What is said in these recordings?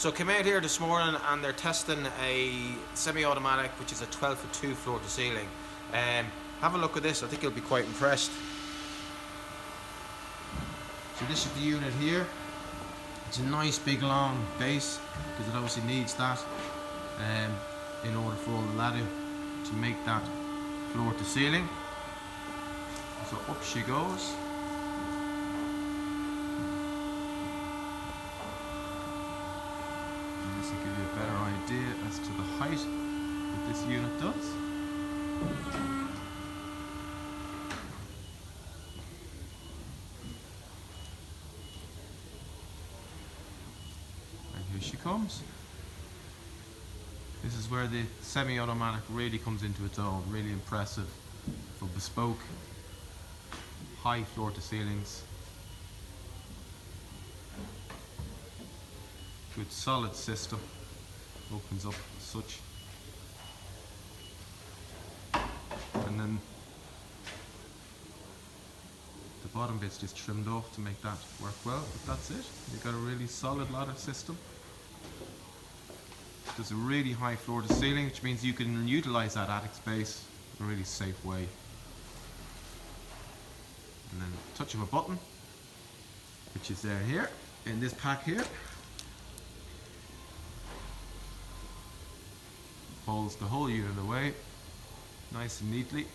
So I came out here this morning and they're testing a semi-automatic, which is a 12'2" floor to ceiling. Have a look at this, I think you'll be quite impressed. So this is the unit here. It's a nice big long base because it obviously needs that in order for all the ladder to make that floor to ceiling. So up she goes. And this will give you a better idea as to the height that this unit does. And here she comes. This is where the semi-automatic really comes into its own. Really impressive for bespoke, high floor to ceilings. Good solid system. Opens up as such. And then the bottom bit's just trimmed off to make that work well, but that's it. You've got a really solid ladder system. There's a really high floor to ceiling, which means you can utilize that attic space in a really safe way. And then a touch of a button, which is there here, in this pack here. Holds the whole unit away, nice and neatly.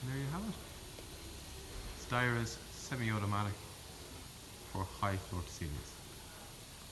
And there you have it. Stira's semi-automatic for high floor to ceilings.